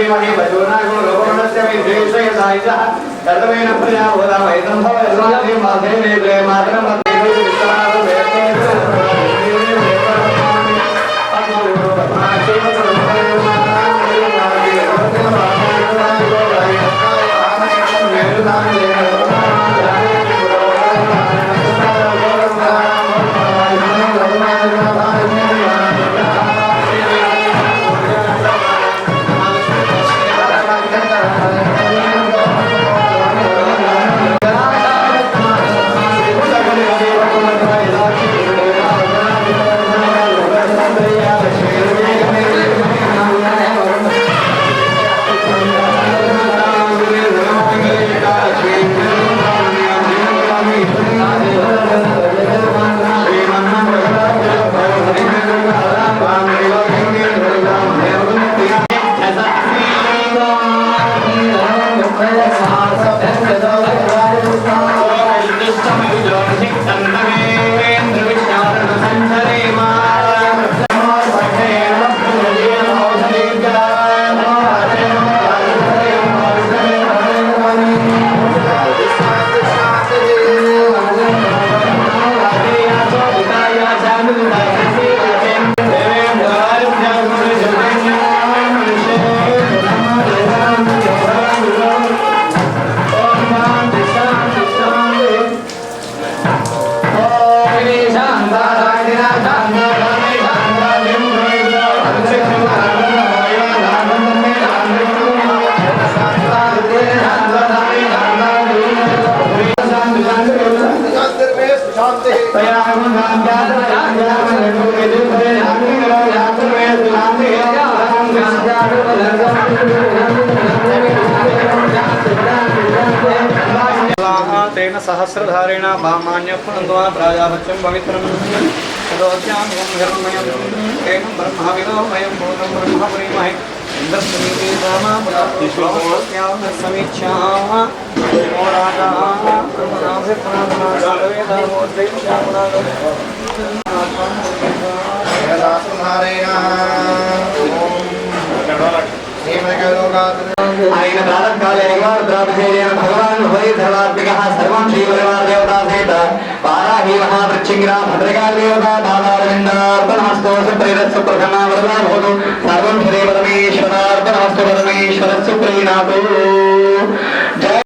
धीमहि वजोनागो लोकमनस्य विदेशे सायितः कर्तमेन प्रजा भवदामैतं भवति मासे नेत्रे मातरं वदेव विश्वनाथ वेदे तेन सहस्रधारेण भामान्य पुनन्द्वा प्राजापत्यं पवित्रं तदोद्यामं हिरण्मयं तेन ब्रह्मविदोमयं भूतं ब्रह्मपुरीमहे इन्द्रस्मिते रामा पुरात्यां समीक्षाः ओ राजा ब्रह्मनाभे प्रार्थना ఆయన ప్రాతకాలే నివార్ద్రాభిషేకేన భగవాన్ ఉభయధర్వాత్మికः సర్వం శ్రీపరివార దేవతా సహిత వారాహి మహావృక్షింగిరా భద్రకాళి దేవతా పాదారవిందార్పణమస్తు సుప్రీరస్సు ప్రసన్నా వరదా భవతు సర్వం శ్రీ పరమేశ్వరార్పణమస్తు పరమేశ్వరస్సు ప్రీణాతు జయ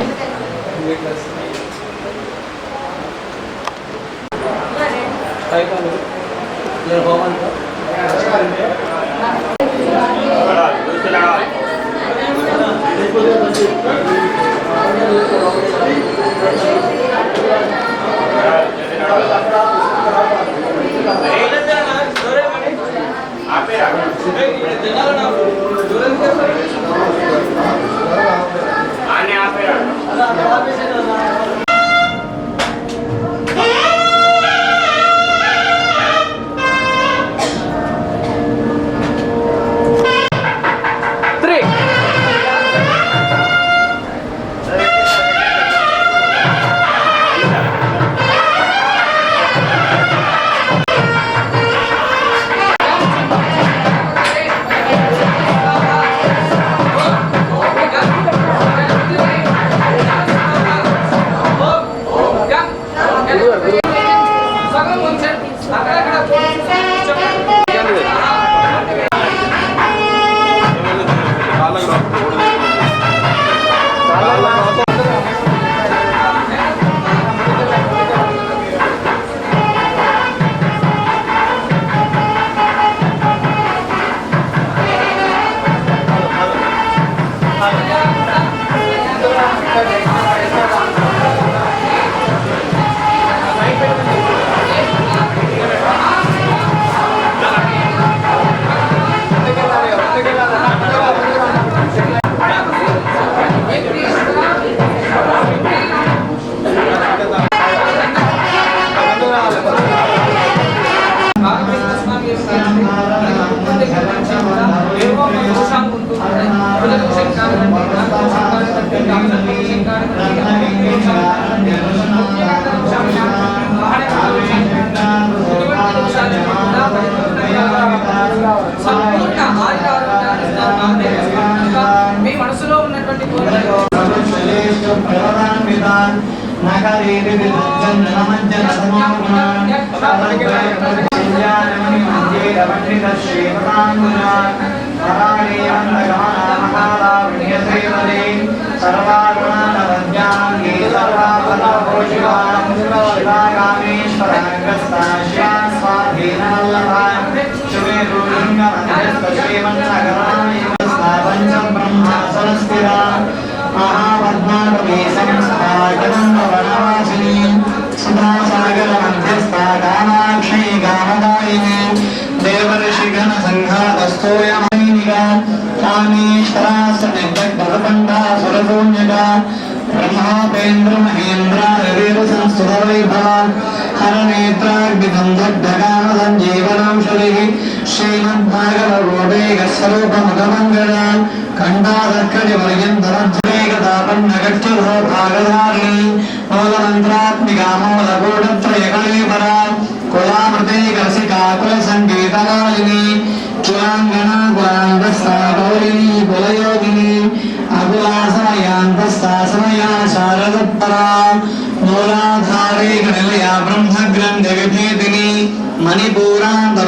నగరేది విజంజనమంజన సమాగుణ సర్వజ్ఞానమణి మంజేర పండిత శ్రీమతాంగుణ మహారాణి సర్వాగుణానవద్యాంగే సర్వాపదభూషివాం శివాగామేశ్వరాంగస్తాశ్యా స్వాధీనవల్లభాం శివేరులింగమంజస్త శ్రీమన్నగరాణీమస్థాపంచం బ్రహ్మాసనస్థిరా మహాపద్మావతి సంస్థాగణవనవాసిని సుధాసాగర మధ్యస్థా కామాక్షి గామదాయిని దేవర్షిగణ సంఘాతస్థోయమైనిగా కామేశ్వరాసనిగ్ధగృహకంఠా సురశూన్యగా బ్రహ్మోపేంద్ర మహేంద్ర రవిర సంస్థుత వైభవ హరనేత్రాగ్నిబంధగ్ధగామసంజీవనాంశురిః శ్రీమద్భాగవతోపేగస్వరూపముఖమంగళ ఖండాదర్కటి వర్యంతరజ్వేగతాపన్నగచ్చో భాగధారిణి మూలమంత్రాత్మికా మూలగూఢత్రయకళేపరా కులామృతే కలసికాకుల సంగీతమాలిని కులాంగనా కులాంగస్థాగౌరిణి కులయోగిని అకులాసమయాంతస్థాసమయా శారదపరా మూలాధారే గణలయా బ్రహ్మగ్రంథ విభేదిని మణిపూరాంతర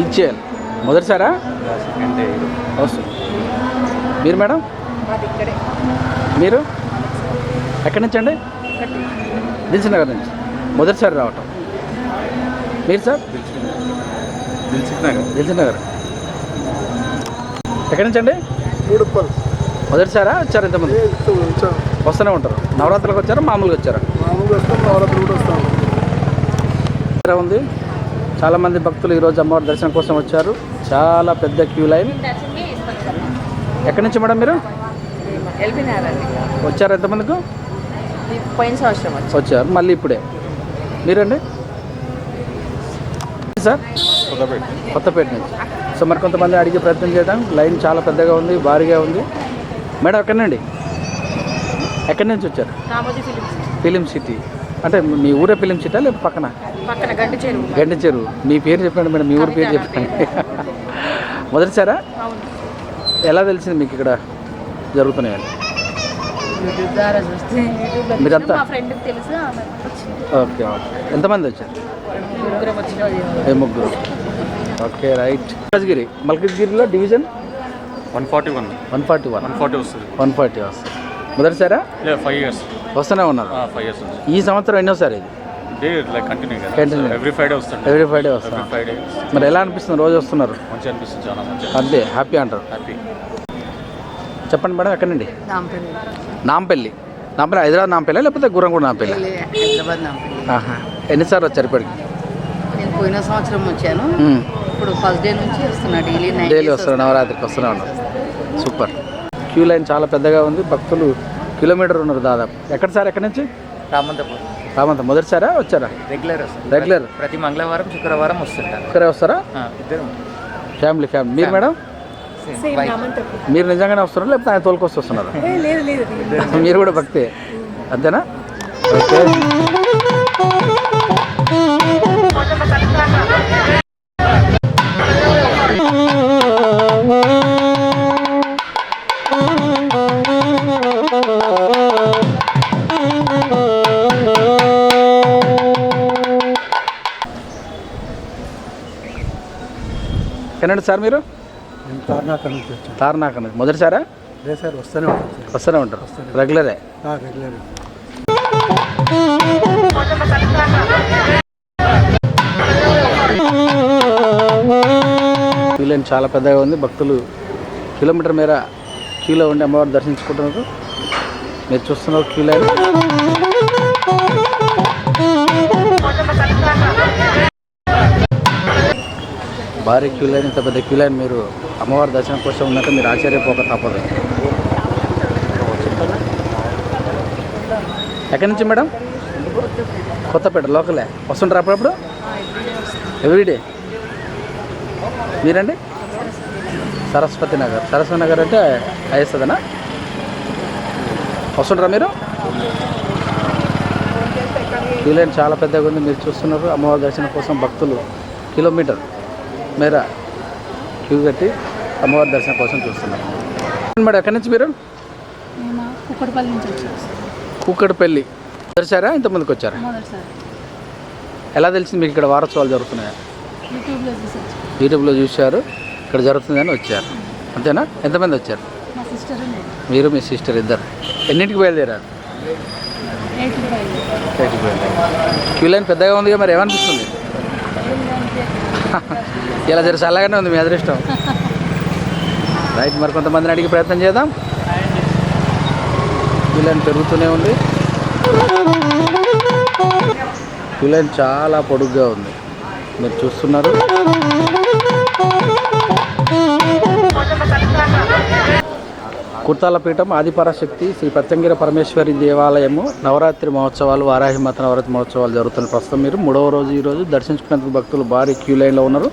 ఇచ్చేయాలి. మొదటిసారా? వస్తుంది. మీరు మేడం? మీరు ఎక్కడి నుంచి అండి? దిల్సుఖ్ నగర్ నుంచి. మొదటిసారి రావటం. మీరు సార్? దిల్సుఖ్ నగర్. ఎక్కడి నుంచి అండి? మొదటిసారా వచ్చారు? ఇంతమంది వస్తూనే ఉంటారు. నవరాత్రులకు వచ్చారా మామూలుగా వచ్చారా? ఉంది. చాలామంది భక్తులు ఈరోజు అమ్మవారి దర్శనం కోసం వచ్చారు. చాలా పెద్ద క్యూ లైన్. ఎక్కడి నుంచి మేడం మీరు వచ్చారు? ఎంతమందికి? పోయిన సంవత్సరం వచ్చారు. మళ్ళీ ఇప్పుడే. మీరండి సార్? కొత్తపేట నుంచి. సో మరి కొంతమంది అడిగే ప్రయత్నం చేద్దాం. లైన్ చాలా పెద్దగా ఉంది, భారీగా ఉంది. మేడం ఎక్కడి నుంచి వచ్చారు? Film city. అంటే మీ ఊరే ఫిలిం సిటీ లేకపోతే పక్కన? గండి చెరువు. మీ పేరు చెప్పండి మేడం, మీ ఊరి పేరు చెప్పండి. మొదటిసారా? ఎలా తెలిసింది మీకు ఇక్కడ జరుగుతున్నాయని? మీరంతా ఓకే. ఎంతమంది వచ్చారు? ముగ్గురు. Okay right. మల్కాజ్గిరిలో డివిజన్ 141 వస్తుంది. మొదటిసారా? 5 years వస్తూనే ఉన్నారు. 5 years ఈ సంవత్సరం ఎన్నోసారి ఇది? కంటిన్యూ ఎవ్రీ ఫ్రైడే వస్తారు. మరి ఎలా అనిపిస్తుంది రోజు వస్తున్నారు? మంచిగా అనిపిస్తుంది, చాలా మంచిగా. అదే హ్యాపీ అంటారు. హ్యాపీ. చెప్పండి మేడం, ఎక్కడి నుండి? నాంపల్లి. హైదరాబాద్ నాంపల్లి లేకపోతే గుర్రంగూడ నాంపల్లి? ఎన్నిసార్లు వచ్చారు ఇప్పటికి? నేను పోయిన సంవత్సరం వచ్చాను. ఇప్పుడు ఫస్ట్ డే నుంచి వస్తున్నా. డైలీ వస్తున్నారు. నవరాత్రికి వస్తూనే ఉన్నారు. సూపర్. క్యూ లైన్ చాలా పెద్దగా ఉంది. భక్తులు కిలోమీటర్ ఉన్నారు దాదాపు. ఎక్కడి సార్? ఎక్కడి నుంచి? రామంతపూర్. మొదటిసారా వచ్చారా? రెగ్యులర్. ప్రతి మంగళవారం శుక్రవారం వస్తుంటారు. ఇక్కడే వస్తారా? ఫ్యామిలీ. మీరు మేడం? మీరు నిజంగానే వస్తున్నారా లేకపోతే ఆయన తోలుకొచ్చి వస్తున్నారు? మీరు కూడా భక్తే అంతేనా? ఓకే. ఎక్కడండి సార్ మీరు? తార్నాక నుంచి. మొదటిసారా? సార్ వస్తూనే ఉంటారు. రెగ్యులరే. క్యూ లైన్ చాలా పెద్దగా ఉంది. భక్తులు కిలోమీటర్ మేర క్యూలో ఉండి అమ్మవారిని దర్శించుకుంటున్నారు. మీరు చూస్తున్నారు క్యూ లైన్. భారీ క్యూ లైన్, ఇంత పెద్ద క్యూ లైన్ మీరు అమ్మవారి దర్శనం కోసం ఉన్నట్టు మీరు ఆశ్చర్యపోక తప్పదు. ఎక్కడి నుంచి మేడం? కొత్తపేట లోకలే. వస్తుంటారు అప్పుడప్పుడు? ఎవ్రీడే. మీరండి? సరస్వతి నగర్. సరస్వతి నగర్ అంటే అయ్యేస్తుందనా? వస్తుంటారా మీరు? క్యూ లైన్ చాలా పెద్దగా ఉంది, మీరు చూస్తున్నారు. అమ్మవారి దర్శనం కోసం భక్తులు కిలోమీటర్ మేర క్యూ కట్టి అమ్మవారి దర్శనం కోసం చూస్తున్నారు. మేడం ఎక్కడి నుంచి మీరు? కుక్కడపల్లి నుంచి వచ్చారు. కూకట్పల్లి. తెలిసారా? ఇంతమందికి వచ్చారా? ఎలా తెలిసింది మీకు ఇక్కడ వారోత్సవాలు జరుగుతున్నాయా? యూట్యూబ్లో చూశారు, ఇక్కడ జరుగుతుందని వచ్చారు, అంతేనా? ఎంతమంది వచ్చారు? మా సిస్టర్ ఉంది. మీరు మీ సిస్టర్ ఇద్దరు. ఎన్నింటికి బయలుదేరారు? 8కి బయలుదేరారు. క్యూ లైన్ పెద్దగా ఉందిగా, మరి ఏమనిపిస్తుంది? ఇలా జర చల్లగానే ఉంది, మీ అదృష్టం. రైట్, మరి కొంతమందిని అడిగి ప్రయత్నం చేద్దాం. క్యూ లైన్ పెరుగుతూనే ఉంది. క్యూ లైన్ చాలా పొడుగ్గా ఉంది, మీరు చూస్తున్నారు. కుర్తాలపీఠం ఆదిపరాశక్తి శ్రీ ప్రత్యంగిర పరమేశ్వరి దేవాలయము నవరాత్రి మహోత్సవాలు, వారాహిమాత నవరాత్రి మహోత్సవాలు జరుగుతున్న ప్రస్తుతం మీరు 3వ రోజు ఈరోజు దర్శించుకునేందుకు భక్తులు భారీ క్యూ లైన్లో ఉన్నారు.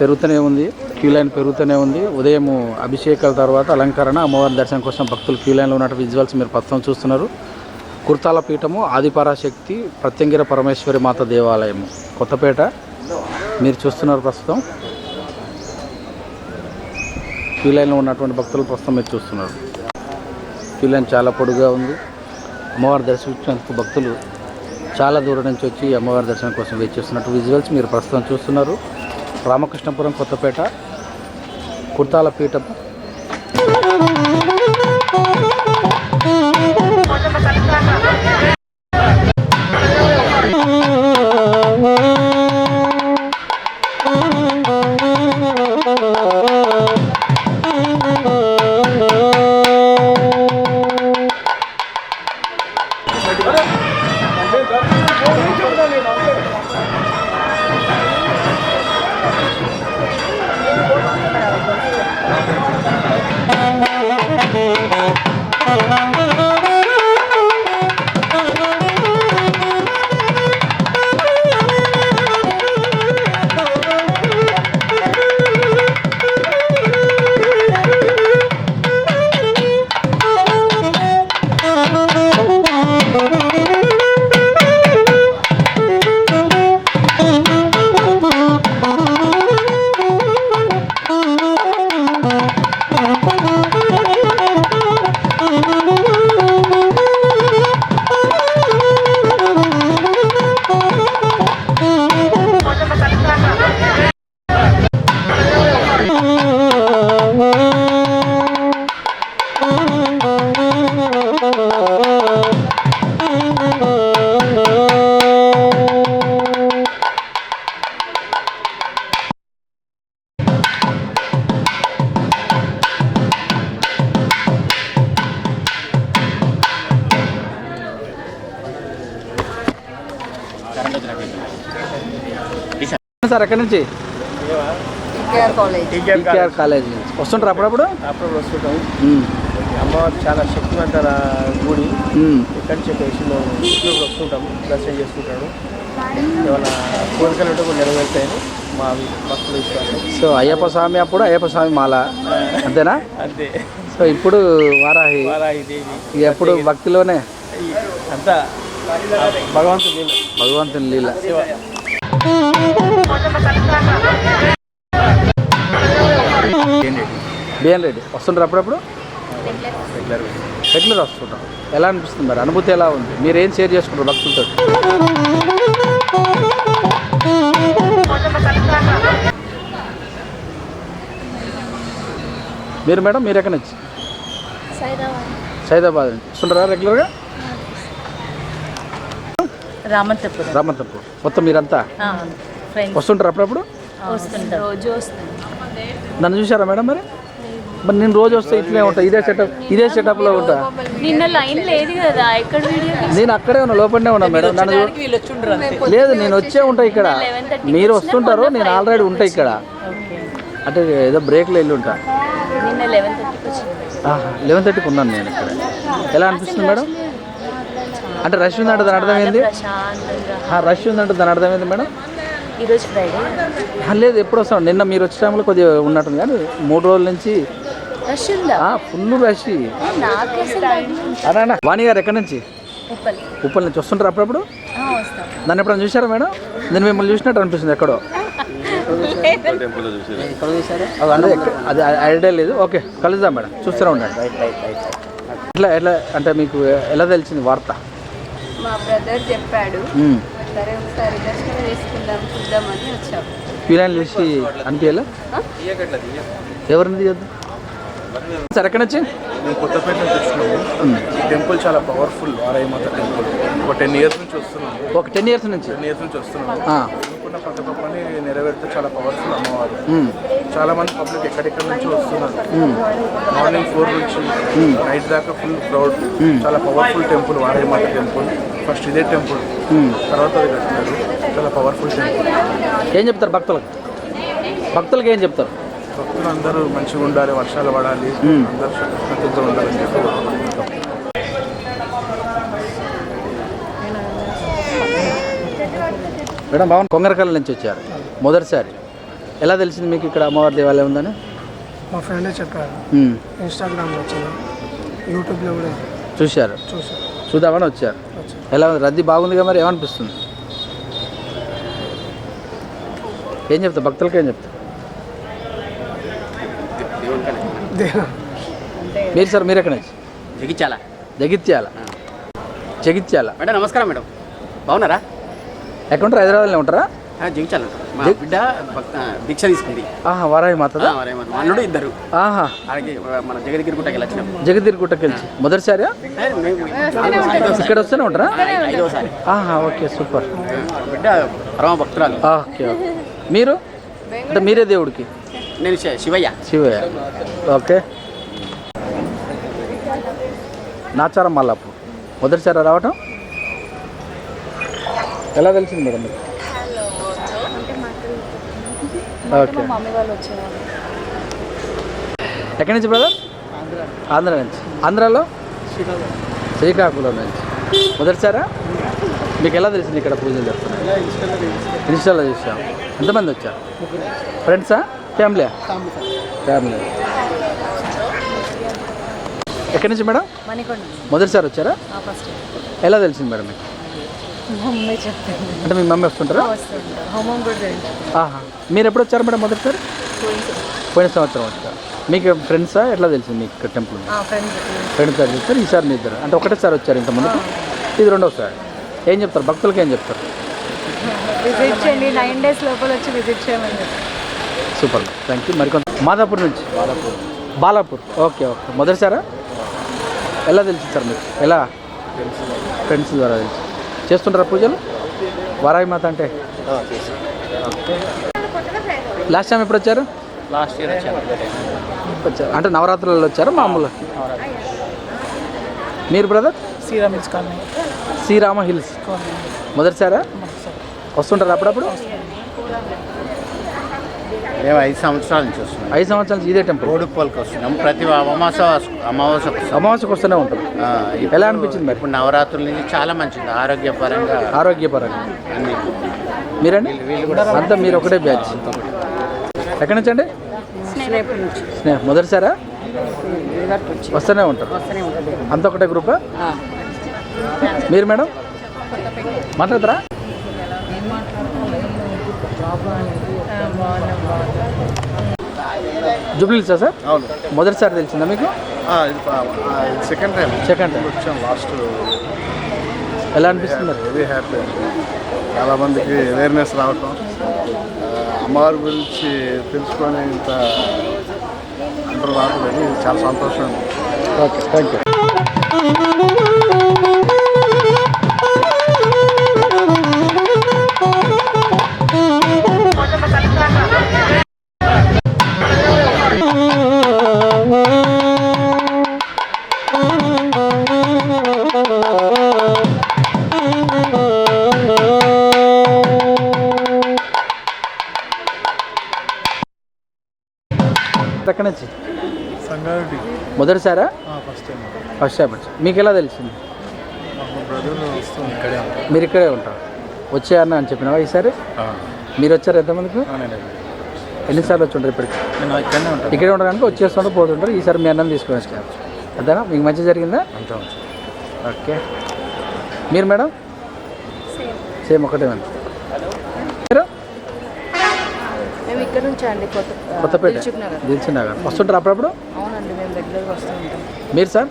పెరుగుతూనే ఉంది, క్యూ లైన్ పెరుగుతూనే ఉంది. ఉదయం అభిషేకాల తర్వాత అలంకరణ, అమ్మవారి దర్శనం కోసం భక్తులు క్యూ లైన్లో ఉన్నట్టు విజువల్స్ మీరు ప్రస్తుతం చూస్తున్నారు. కుర్తాలపీఠము ఆదిపరాశక్తి ప్రత్యంగిర పరమేశ్వరి మాత దేవాలయము కొత్తపేట మీరు చూస్తున్నారు. ప్రస్తుతం క్యూ లైన్లో ఉన్నటువంటి భక్తులు ప్రస్తుతం మీరు చూస్తున్నారు. క్యూ లైన్ చాలా పొడుగా ఉంది. అమ్మవారి దర్శించినందుకు భక్తులు చాలా దూరం నుంచి వచ్చి అమ్మవారి దర్శనం కోసం వెయిట్ చేస్తున్నట్టు విజువల్స్ మీరు ప్రస్తుతం చూస్తున్నారు. రామకృష్ణపురం కొత్తపేట కుర్తాలపీఠం సార్. ఎక్కడి నుంచి? టీకేఆర్ కాలేజ్ నుంచి వస్తుంటారు అప్పుడప్పుడు? అప్పుడప్పుడు వస్తుంటాం. అమ్మవారు చాలా శక్తివంతర గుడి. ఇక్కడి నుంచి చెప్పేసి మేము ఇంట్లో వస్తుంటాము, దర్శనం చేసుకుంటాము. ఏమైనా కోరికలు ఉంటే కొన్ని నెరవేరుతాయని మా భక్తులు విశ్వాసం. సో అయ్యప్ప స్వామి అప్పుడు అయ్యప్ప స్వామి మాల, అంతేనా? అంతే. సో ఇప్పుడు వారాహి దేవి ఎప్పుడు భక్తిలోనే అంతా భగవంతుని లీల. బిఎన్ రెడ్డి వస్తుంటారు అప్పుడప్పుడు? రెగ్యులర్ వస్తుంటాం. ఎలా అనిపిస్తుంది మరి? అనుభూతి ఎలా ఉంది? మీరు ఏం షేర్ చేసుకుంటారు భక్తులతో? మీరు మేడం, మీరు ఎక్కడి నుంచి? సైదాబాద్ నుంచి వస్తుంటారా రెగ్యులర్గా? రామంతపూర్. మొత్తం మీరంతా వస్తుంటారు అప్పుడప్పుడు? రోజు వస్తుంది. నన్ను చూసారా మేడం మరి? మరి నేను రోజు వస్తే ఇట్లే ఉంటా, ఇదే సెటప్లో ఉంటా. నిన్న లైన్ లేదు కదా, ఎక్కడ వీడియో నేను అక్కడే ఉన్నా, లోపలనే ఉన్నా మేడం. నన్ను లేదు, నేను వచ్చే ఉంటా ఇక్కడ, మీరు వస్తుంటారు, నేను ఆల్రెడీ ఉంటా ఇక్కడ. అంటే ఏదో బ్రేక్లో వెళ్ళి ఉంటా. నిన్న 11:30కి వచ్చింది. 11:30కి ఉన్నాను నేను ఇక్కడ. ఎలా అనిపిస్తుంది మేడం? అంటే రష్ ఉందంటే దాని అర్థం ఏంది? ప్రశాంతంగా. రష్ ఉందంటే దాని అర్థం ఏంది మేడం? ఈరోజు ఫ్రైడే లేదు, ఎప్పుడు వస్తాను. నిన్న మీరు వచ్చే టైంలో కొద్దిగా ఉన్నట్టుంది, కానీ 3 రోజుల నుంచి రష్ ఉందా? Full rush. నాకు అన్నా వాణి గారు ఎక్కడి నుంచి? ఉప్పల్ నుంచి వస్తుంటారు అప్పుడప్పుడు? వస్తాం. దాన్ని ఎప్పుడైనా చూసారా మేడం? నేను మిమ్మల్ని చూసినట్టు అనిపిస్తుంది ఎక్కడో. అది ఐడియా లేదు. ఓకే, కలుద్దాం మేడం, చూస్తూనే ఉండండి. ఎట్లా అంటే మీకు ఎలా తెలిసింది వార్త? మా బ్రదర్ చెప్పాడు, సరే ఒకసారి దర్శనం చేసుకుందాం చూద్దామని వచ్చాం. పీలాన్ని చూసి అనిపించాలా? ఎవరిని తీయద్దు సార్? ఎక్కడి నుంచి? మేము కొత్తపేట నుంచి వచ్చినాము. ఈ టెంపుల్ చాలా పవర్ఫుల్, వారాయిమాత టెంపుల్. ఒక 10 years నుంచి వస్తున్నాము. ఒక 10 years నుంచి వస్తున్నాము. అనుకున్న ప్రతి ఒక్క పని నెరవేరితే చాలా పవర్ఫుల్ అమ్మవారు. చాలా మంది పబ్లిక్ ఎక్కడెక్కడ నుంచి వస్తున్నారు. మార్నింగ్ 4 నుంచి నైట్ దాకా ఫుల్ క్రౌడ్. చాలా పవర్ఫుల్ టెంపుల్ వారాయిమాత టెంపుల్. ఫస్ట్ ఇదే టెంపుల్, తర్వాత అది కట్టినారు. చాలా పవర్ఫుల్ టెంపుల్. ఏం చెప్తారు భక్తులకి ఏం చెప్తారు? భక్తులు అందరూ మంచిగా ఉండాలి, వర్షాలు పడాలి, అందరూ సుఖంగా ఉండాలని చెప్పి. మేడం బాగుంది. కొంగరకల్ నుంచి వచ్చారు మొదటిసారి. ఎలా తెలిసింది మీకు ఇక్కడ అమ్మవారి దేవాలయం ఉందని? మా ఫ్రెండే చెప్పారు, ఇన్స్టాగ్రామ్లో వచ్చింది, యూట్యూబ్లో కూడా చూశారు. చూద్దామని వచ్చారు. ఎలా ఉంది? రద్దీ బాగుందిగా, మరి ఏమనిపిస్తుంది? ఏం చెప్తా భక్తులకి, ఏం చెప్తా? మీరు సార్, మీరు ఎక్కడి నుంచి? జగిత్యాల. మేడం నమస్కారం మేడం, బాగున్నారా? ఎక్కడుంటారు? హైదరాబాద్లో ఉంటారా? జగిత్యాల. మా బిడ్డ దీక్ష తీసుకుంది. వారాయి మాతదా? అల్లుడు ఇద్దరు. అలాగే మన జగద్గిరి గుట్టకి వెళ్ళొచ్చినాం. జగద్గిరి గుట్టకి వెళ్ళి మొదటిసారి ఇక్కడ వస్తూనే ఉంటారా? 5వసారి. Okay, super. బిడ్డ పరమ భక్తురాలు. Okay okay. మీరు అంటే మీరే దేవుడికి? నేను శివయ్య. ఓకే. నాచారం మల్లాపూర్ మొదటిసారి రావటం. ఎలా తెలిసింది మేడం మీకు? ఓకే. మమ్మీ వాళ్ళు వచ్చేవాళ్ళు. ఎక్కడి నుంచి బ్రదర్? ఆంధ్ర నుంచి. ఆంధ్రాలో శ్రీకాకుళం నుంచి. మొదటిసారా? మీకు ఎలా తెలిసింది ఇక్కడ పూజలు జరుగుతున్నాయి? ఇన్స్టాల్లో చూసాం. ఎంతమంది వచ్చారు? ఫ్రెండ్సా, ఫ్యామిలీ? ఎక్కడి నుంచి మేడం? మొదటిసారి వచ్చారా? ఎలా తెలిసింది మేడం మీకు? మమ్మీ చెప్తాను. అంటే మీ మమ్మీ వస్తుంటారా? హోమం కూడా. మీరు ఎప్పుడు వచ్చారు మేడం మొదటిసారి? పోయిన సంవత్సరం వచ్చారు. మీకు ఫ్రెండ్సా? ఎట్లా తెలిసింది మీకు ఇక్కడ టెంపుల్? ఫ్రెండ్స్ సార్ చెప్తారు. ఈసారి మీ ఇద్దరు అంటే ఒకటేసారి వచ్చారు ఇంతకుముందు, ఇది రెండోసారి. ఏం చెప్తారు భక్తులకి, ఏం చెప్తారు? విజిట్ చేయండి, 9 days లోపల వచ్చి విజిట్ చేయమని చెప్తారు. Super, thank you. మరికొంత మాదాపూర్ నుంచి. బాలాపూర్. ఓకే. మొదటిసారా? ఎలా తెలిసింది సార్ మీకు? ఎలా? ఫ్రెండ్స్ ద్వారా తెలిసి చేస్తుంటారా పూజలు? వారాయి మాత అంటే లాస్ట్ టైం ఎప్పుడు వచ్చారు? లాస్ట్ ఇయర్ వచ్చారు అంటే నవరాత్రులలో వచ్చారా మామూలు? మీరు బ్రదర్? శ్రీరామ హిల్స్. మొదటిసారా? వస్తుంటారా అప్పుడప్పుడు? మేము 5 సంవత్సరాల నుంచి వస్తున్నాం. 5 సంవత్సరాల నుంచి ఇదే టెంపుల్ బోడుప్పల్కి వస్తున్నాం. ప్రతి అమావాస్యకు వస్తూనే ఉంటాం. ఎలా అనిపించింది మరి? ఇప్పుడు నవరాత్రుల నుంచి చాలా మంచిది, ఆరోగ్యపరంగా అన్ని. మీరండి? అంతా మీరు ఒకటే బ్యాచ్. ఎక్కడి నుంచి అండి? స్నేహ. మొదటిసారా? వస్తూనే ఉంటారు. అంత ఒకటే గ్రూపా? మీరు మేడం మాట్లాడతారా? జూబ్లీహిల్సా సార్? అవును. మొదటిసారి తెలిసిందా మీకు? సెకండ్ టైం వచ్చాం. లాస్ట్ ఎలా అనిపిస్తుంది? Very happy. చాలామందికి అవేర్నెస్ రావటం, అమ్మవారి గురించి తెలుసుకొని ఇంత అందరూ రావడం చాలా సంతోషం. Okay, thank you. నుంచి సంగారెడ్డి మొదటిసారా? First time. ఫస్ట్ టైం వచ్చి. మీకు ఎలా తెలిసింది? మా బ్రదర్ వస్తుంది ఇక్కడే ఉంటాం. మీరు ఇక్కడే ఉంటారు. వచ్చే అన్న అని చెప్పినావా ఈసారి? మీరు వచ్చారు ఎంతమందికి? ఎన్నిసార్లు వచ్చి ఉంటారు ఇప్పటికి? నేను ఇక్కడనే ఉంటాను. ఇక్కడే ఉంటారు కనుక వచ్చేస్తుంటే పోతుంటారు. ఈసారి మీ అన్నం తీసుకొని వచ్చారు. అంతేనా? మీకు మంచి జరిగిందా? అంతా ఓకే. మీరు మేడం? సేమ్ ఒకటే మంది. మీరు? మేము ఇక్కడ నుంచి అండి కొత్తపేట దిల్చుక్ నగర్ వస్తుంటారు అప్పుడప్పుడు? అవునండి, మేము రెగ్యులర్గా వస్తూ ఉంటాం. మీరు సార్?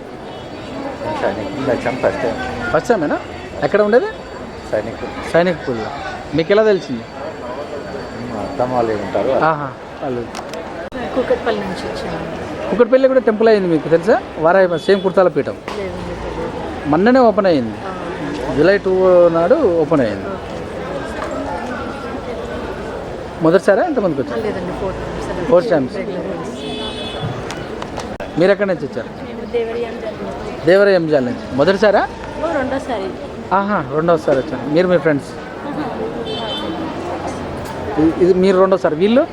ఫస్ట్ టైమేనా? ఎక్కడ ఉండేది? సైనిక్ పూల్లో. మీకు ఎలా తెలిసింది? వాళ్ళు ఉంటారు. వాళ్ళు కూకట్పల్లి నుంచి వచ్చాము. కుక్కటిపల్లి కూడా టెంపుల్ అయింది మీకు తెలుసా? వారాయి సేమ్ కుర్తాల పీఠం మొన్ననే ఓపెన్ అయ్యింది. జూలై 2 నాడు ఓపెన్ అయ్యింది. మొదటిసారా ఎంతమందికి వచ్చారు? లేదండి, 4 టైమ్స్. మీరు ఎక్కడి నుంచి వచ్చారు? దేవర ఎంజాల్ నుంచి. మొదటిసారా? రెండోసారి. రెండోసారి వచ్చారు. మీరు మీ ఫ్రెండ్స్? ఇది మీరు రెండోసారి, వీళ్ళు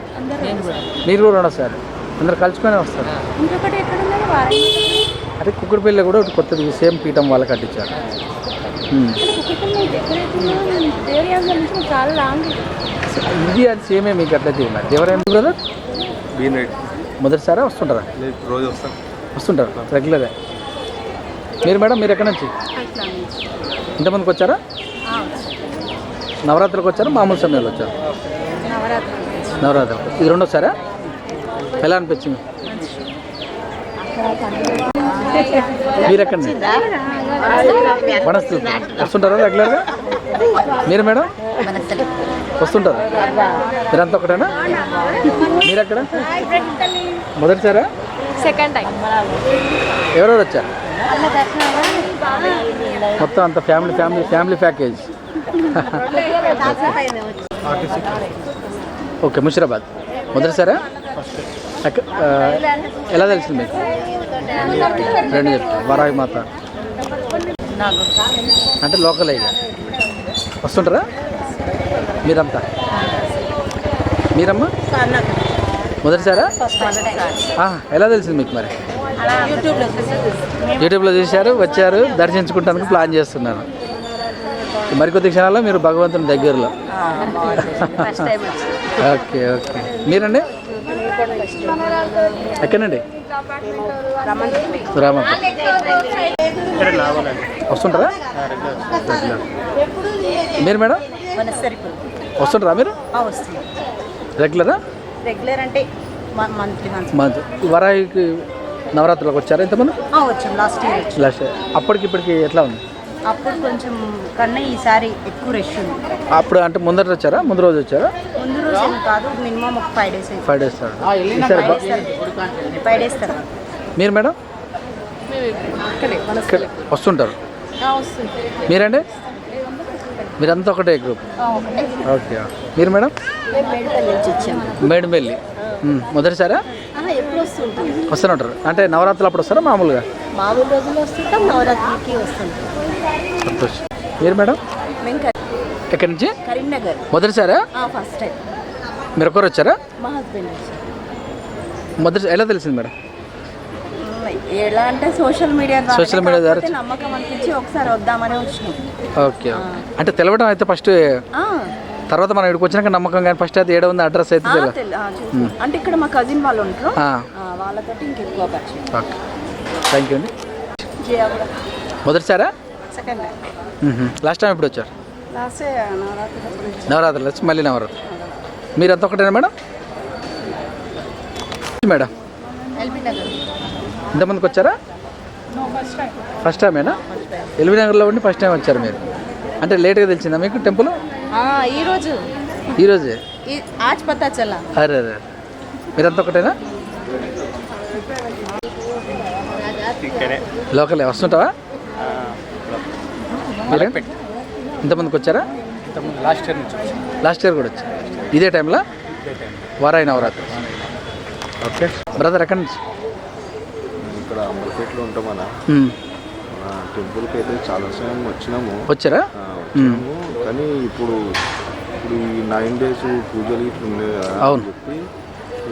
మీరు రెండోసారి, అందరు కలుసుకొని వస్తారు. ఇంకొకటి ఎక్కడ ఉన్నది? వారాయి. అదే కుక్కడిపల్లి కూడా ఒకటి కొత్తది సేమ్ పీఠం వాళ్ళు కట్టించారు. చాలా లాంగ్. ఇది అది సేమే మీకు అట్లయితే ఉన్నారు. దేవరాయం బ్రదర్ మొదటిసారా? వస్తుంటారా? రోజు వస్తాం. వస్తుంటారు రెగ్యులర్గా. మీరు మేడం, మీరు ఎక్కడి నుంచి? ఇంతమందికి వచ్చారా? నవరాత్రికి వచ్చారా? మామూలు సమయంలో వచ్చారు? నవరాత్రి. ఇది రెండోసారా? ఎలా అనిపించింది? మీరు ఎక్కడి నుంచి? వనస్థలి వస్తుంటారా రెగ్యులర్గా? మీరు మేడం వస్తుంటారు? మీరంతా ఒకటేనా? మీరు ఎక్కడ? మొదటిసారా? Second time. ఎవరెవరు వచ్చారు? మొత్తం అంత ఫ్యామిలీ ప్యాకేజ్. ఓకే. ముషిరాబాద్ మొదటిసారా? ఎలా తెలిసింది మీకు? రెండు చెప్తాను. వరాయి మాత అంటే లోకల్ ఇక వస్తుంటారా మీరంతా? మీరమ్మా మొదటిసారా? ఎలా తెలిసింది మీకు మరి? యూట్యూబ్లో చూశారు, వచ్చారు, దర్శించుకుంటానికి ప్లాన్ చేస్తున్నారు. మరికొద్ది క్షణాల్లో మీరు భగవంతుని దగ్గరలో. ఓకే. మీరండి ఎక్కడండి? రామప్ప. వస్తుంటారా? మీరు మేడం వస్తుంటారా? మీరు రెగ్యులరా? రెగ్యులర్ అంటే మంత్. వరాయికి నవరాత్రులకు వచ్చారా ఇంతమంది? వచ్చాం లాస్ట్ ఇయర్. Last year. అప్పటికి ఇప్పటికి ఎట్లా ఉంది? అప్పుడు కొంచెం కన్నా ఈసారి ఎక్కువ రష్ ఉంది. అప్పుడు అంటే ముందర వచ్చారా? ముందు రోజు వచ్చారా? ముందు రోజు ఏం కాదు, మినిమం ఒక 5 days. 5 days ఈసారి 5 days తర్వాత. మీరు మేడం వస్తుంటారు? మీరండి? మీరంతా ఒకటే గ్రూప్? ఓకే. మీరు మేడం? మేడిపల్లి. మొదటిసారా? ఎప్పుడు వస్తుంటాం. వస్తూనే ఉంటారు అంటే నవరాత్రులు అప్పుడు వస్తారా? మామూలుగా మామూలు రోజులు వస్తుంటాం, నవరాత్రికి వస్తుంటాం. సంతోష్. మీరు మేడం ఎక్కడి నుంచి? కరీంనగర్. మొదటిసారా? First time. మీరు ఒక్కరు వచ్చారా? మా హస్బెండ్. మొదటి ఎలా తెలిసింది మేడం? ఎలా అంటే సోషల్ మీడియా ద్వారా నమ్మకం అనిపించి ఒకసారి వద్దామని వచ్చినాం. ఓకే. అంటే తెలవడం అయితే ఫస్ట్, తర్వాత మనం ఇక్కడికి వచ్చినాక నమ్మకం. కానీ ఫస్ట్ అయితే ఏడ ఉంది అడ్రస్ అయితే అంటే ఇక్కడ మా కజిన్ వాళ్ళు ఉంటారు, వాళ్ళతో ఇంకెక్కువ పరిచయం. ఓకే. థ్యాంక్ యూ అండి. మొదటిసారా? Second time. లాస్ట్ టైం ఎప్పుడు వచ్చారు? లాస్ట్ నవరాత్రులు వచ్చి మళ్ళీ నవరాత్రి. మీరు అంత ఒకటేనా మేడం? మేడం ఇంతమందికి వచ్చారా? ఫస్ట్ టైమేనా? ఎల్బీ నగర్లో ఉండి ఫస్ట్ టైం వచ్చారు మీరు. అంటే లేట్గా తెలిసిందా మీకు టెంపుల్? ఈరోజే అరే మీరంతా ఒకటేనా? లోకలే వస్తుంటావా? ఇంతమందికి వచ్చారా? లాస్ట్ ఇయర్ కూడా వచ్చారు. ఇదే టైంలో వారాయి నవరాత్రి. ఓకే. బ్రదర్ ఎక్కడి నుంచి? ఇక్కడ అమర్పేటలో ఉంటామన్నా. టెంపుల్కి అయితే చాలా సమయం వచ్చారా? కానీ ఇప్పుడు ఈ 9 days పూజలు ఇట్లా ఉన్నాయి కదా అని చెప్పి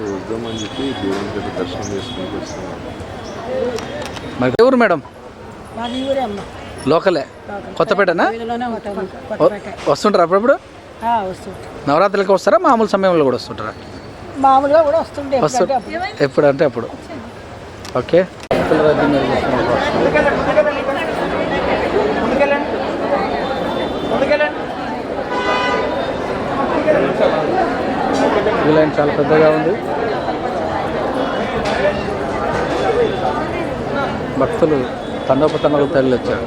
వద్దామని చెప్పి దేవుని దగ్గర దర్శనం చేసుకుని వస్తున్నాం. మరి ఎవరు మేడం? లోకలే, కొత్తపేటనా? వస్తుంటారా అప్పుడప్పుడు? నవరాత్రులకి వస్తారా, మామూలు సమయంలో కూడా వస్తుంటారా? మామూలుగా కూడా వస్తుంటే ఎప్పుడు అంటే అప్పుడు. ఓకే. ఈ లైన్ చాలా పెద్దగా ఉంది. భక్తులు తండోపతండాలు తరలి వచ్చారు.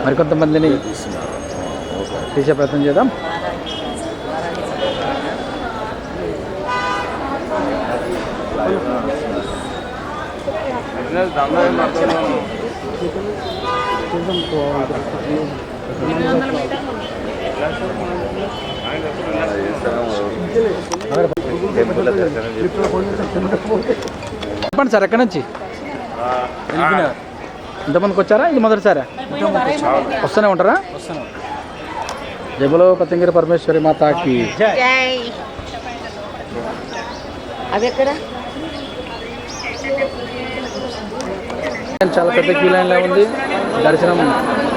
మరికొంతమందిని తీసే ప్రయత్నం చేద్దాం. చెప్పండి సార్, ఎక్కడి నుంచి? ఇంతమందికి వచ్చారా? ఇది మొదటిసారా? వస్తూనే ఉంటారా? జబలో కొత్తగిరి పరమేశ్వరి మాతాకి. అది ఎక్కడ? చాలా పెద్ద క్యూ లైన్లో ఉంది. దర్శనం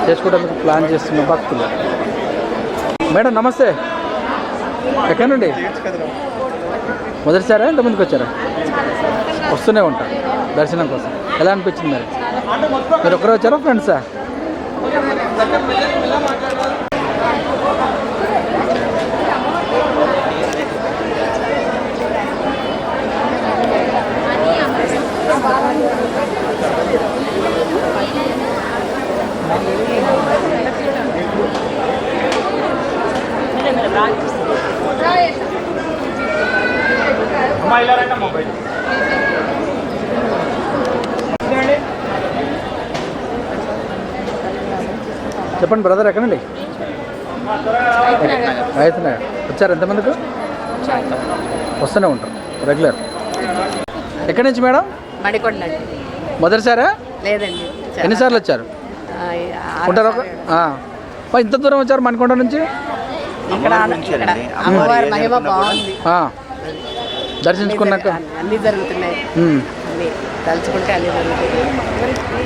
చేసుకోవడానికి ప్లాన్ చేస్తున్న భక్తులు. మేడం నమస్తే, ఎక్కడి నుండి? మొదటిసారా ఇంతమందికి వచ్చారా? వస్తూనే ఉంటారు దర్శనం కోసం. ఎలా అనిపించింది మరి? మీరు ఒక్కరే వచ్చారా, ఫ్రెండ్సా? చెప్పండి బ్రదర్, ఎక్కడండి? రైతునగర్. వచ్చారు ఎంతమందికి? వస్తూనే ఉంటారు రెగ్యులర్. ఎక్కడి నుంచి మేడం? మడికొండ. మొదటిసారా? లేదండి. ఎన్నిసార్లు వచ్చారు? ఉంటారు. ఇంత దూరం వచ్చారు మణికొండ నుంచి? అమ్మవారి మహిమ బాగుంది. దర్శించుకున్నాక అన్నీ జరుగుతున్నాయి. తలుచుకుంటే అన్నీ జరుగుతున్నాయి.